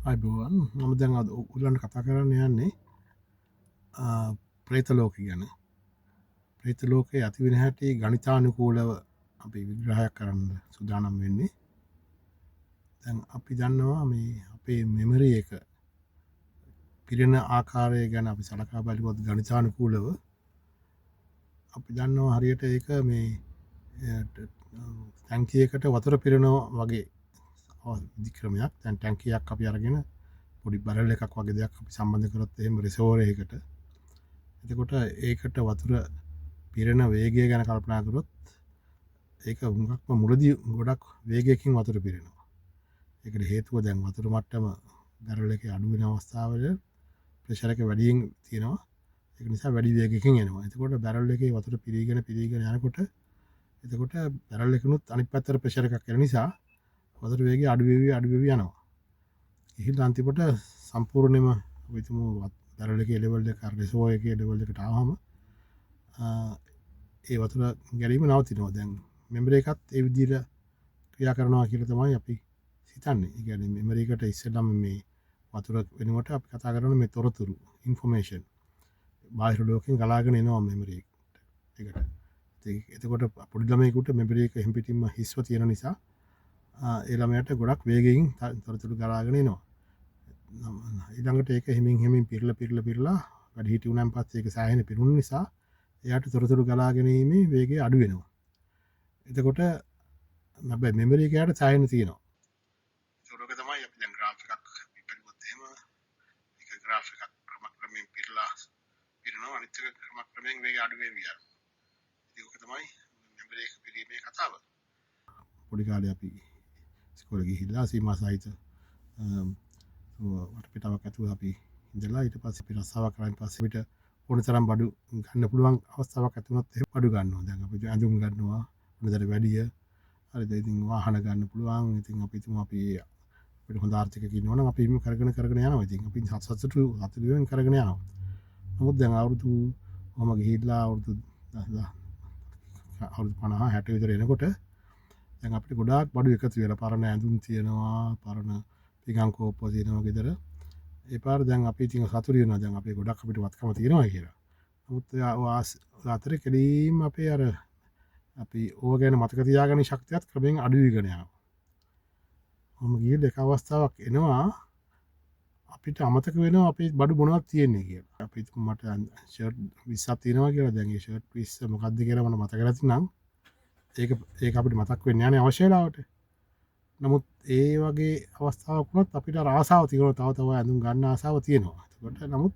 අයිබෝවන් මම දැන් අද ඔයගලන්ට කතා කරන්න යන්නේ ප්‍රේත ලෝකය ගැන. ප්‍රේත ලෝකයේ ඇතිවෙන හැටි ගණිතානුකූලව අපි විග්‍රහයක් කරන්න සූදානම් වෙන්නේ. දැන් අපි දන්නවා මේ අපේ මෙමරි එක පිරෙන ආකාරය ගැන අපි සලකා බලුවොත් ගණිතානුකූලව අපි දන්නවා හරියට ඒක මේ ටැංකියකට වතුර පිරෙනවා වගේ විදික්‍රමයක්. දැන් ටැංකියක් අපි අරගෙන පොඩි බරල් එකක් වගේ දෙයක් අපි සම්බන්ධ කරොත් එහෙම රිසර්වර් එකකට. එතකොට ඒකට වතුර පිරෙන වේගය ගැන කල්පනා කරොත් ඒක හුඟක්ම මුලදී ගොඩක් වේගයකින් වතුර පිරෙනවා. ඒකට හේතුව දැන් වතුර මට්ටම බරල් එකේ අඩු වෙන අවස්ථාවල ප්‍රෙෂර් එක වැඩියෙන් තියෙනවා. ඒක නිසා වැඩි වේගයකින් එනවා. එතකොට බරල් එකේ වතුර පිරීගෙන යනකොට එතකොට බරල් එකනොත් අනිත් පැත්තට ප්‍රෙෂර් එකක් එන නිසා වතුර වේගය අඩු වෙවි යනවා. ගිහිල්ලා අන්තිමට සම්පූර්ණයෙන්ම අපි හිතමු බරල් එකේ ලෙවල් එක රිසර්වර් එකේ ලෙවල් එකට ආවම ඒ වතුර ගැලීම නවතිනවා. දැන් මෙමරි එකත් ඒ විදිහට ක්‍රියා කරනවා කියලා තමයි අපි හිතන්නේ. ඒ කියන්නේ මෙමරි එකට ඉස්සෙල්ලාම මේ වතුර වෙනුවට අපි කතා කරන මේ තොරතුරු ඉන්ෆර්මේෂන් බාහිර ලෝකෙන් ගලාගෙන එනවා මෙමරි එකට. එතකොට පොඩි ළමයෙකුට මෙමරි එක හැම්පිටින්ම හිස්ව තියෙන නිසා ඒ ළමයාට ගොඩක් වේගයෙන් තොරතුරු ගලාගෙන එනවා. ඊළඟට ඒක හිමින් පිරලා වැඩි හිටි වුණාන් පස්සේ ඒක සෑහෙන පිරුණු නිසා එයාට තොරතුරු ගලා ගැනීමේ වේගය අඩු වෙනවා. එතකොට හැබැයි මෙමරි එකකට සෑහෙන තියෙනවා. ඒක තමයි අපි දැන් graph එකක් අපි බලුවොත් එහෙම ඒක graph එකක් ක්‍රමයෙන් පිරෙනවා අනිත් එක ක්‍රමයෙන් වේගය අඩු වෙවි යනවා. ඒක තමයි මෙමරි එක පිරීමේ කතාව. පොඩි කාලේ අපි ඉස්කෝලේ ගිහිල්ලා සීමා සහිත වටපිටාවක් ඇතුළේ අපි ඉඳලා ඊට පස්සේ අපි රස්සාවක් කරන් පස්සේ පිට ඕන තරම් බඩු ගන්න පුළුවන් අවස්ථාවක් ඇති වුණොත් එහෙම බඩු ගන්නවා. දැන් අපි ඇඳුම් ගන්නවා හොඳට වැඩිය. හරිද? ඉතින් වාහන ගන්න පුළුවන්. ඉතින් අපි හිතමු අපි අපිට හොඳ ආර්ථිකයක් ඉන්නවා නම් අපි එහෙම කරගෙන යනවා. ඉතින් අපි සතුටුවෙන් කරගෙන යනවා. නමුත් දැන් අවුරුදු මම ගිහිල්ලා අවුරුදු 50 60 විතර එනකොට දැන් අපිට ගොඩාක් බඩු එකතු වෙලා පරණ ඇඳුම් තියෙනවා, පරණ පිඟන් කෝප්ප තියෙනවා ගෙදර. ඒ පාර දැන් අපි ඉතින් සතුටු වෙනවා දැන් අපි ගොඩක් අපිට වත්කම තියෙනවා කියලා. නමුත් අතරේ කෙලින්ම අපේ අර අපි ඕව ගැන මතක තියාගන්න ශක්තියත් ක්‍රමයෙන් අඩු වෙගෙන යනවා. මම ගිහින් එක අවස්ථාවක් එනවා අපිට අමතක වෙනවා අපේ බඩු මොනවද තියෙන්නේ කියලා. අපි මට ෂර්ට් 20ක් තියෙනවා කියලා. දැන් ඒ ෂර්ට් 20 මොකක්ද කියලා මට මතක නැතිනම් ඒක අපිට මතක් වෙන්නේ නැහැ අවශ්‍ය වෙලාවට. නමුත් ඒ වගේ අවස්ථාවක් වුණත් අපිට අර ආසාව තියෙනවා තව ඇඳුම් ගන්න ආසාව තියෙනවා. ඒකට නමුත්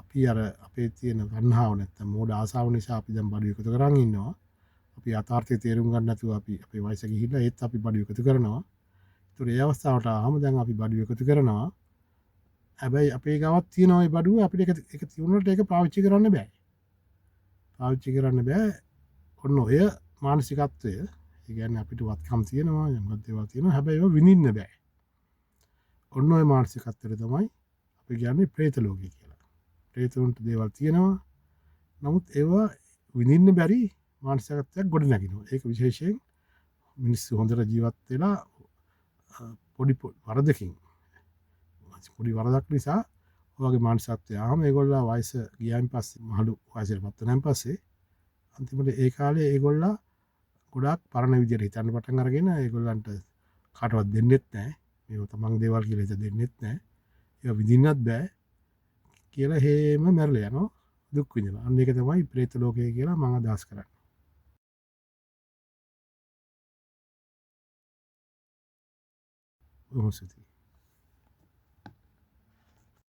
අපි අර අපේ තියෙන තණ්හාව නැත්තම් මෝඩ ආසාව නිසා අපි දැන් බඩු එකතු කරන් ඉන්නවා. අපි යථාර්ථය තේරුම් ගන්න නැතුව අපි අපේ වයස ගිහිල්ලා ඒත් අපි බඩු එකතු කරනවා. ඒතර ඒ අවස්ථාවට ආවම දැන් අපි බඩු එකතු කරනවා. හැබැයි අපේ ගාවත් තියෙන ওই බඩුව අපිට ඒක තියුණාට ඒක පාවිච්චි කරන්න බෑ. පාවිච්චි කරන්න බෑ. ඔන්න ඔය මානසිකත්වය ඒ කියන්නේ අපිට වත්කම් තියෙනවා යම්වත් දේවල් තියෙනවා හැබැයි ඒවා විඳින්න බෑ. ඔන්න ඔය මානසිකත්වයට තමයි අපි කියන්නේ ප්‍රේත ලෝකය කියලා. ප්‍රේතවන්ට දේවල් තියෙනවා. නමුත් ඒවා විඳින්න බැරි මානසිකත්වයක් ගොඩ නැගිනවා. ඒක විශේෂයෙන් මිනිස්සු හොඳට ජීවත් වෙලා පොඩි වරදකින් පොඩි වරදක් නිසා ඔයගේ මානසිකත්වය ආවම ඒගොල්ලෝ වයස ගියායින් පස්සේ මහලු වයසට පත් වෙනායින් පස්සේ අන්තිමට ඒ කාලේ ඒගොල්ලෝ ගොඩාක් පරණ විදියට හිතන්න පටන් අරගෙන ඒගොල්ලන්ට කාටවත් දෙන්නෙත් නැහැ. මේව තමන් දේවල් කියලා හිත දෙන්නෙත් නැහැ. ඒවා විඳින්නත් බෑ කියලා හේම මැරලා යනවා දුක් විඳිනවා. අන්න ඒක තමයි ප්‍රේත ලෝකය කියලා මම අදහස් කරන්නේ. ඔහොම සිටි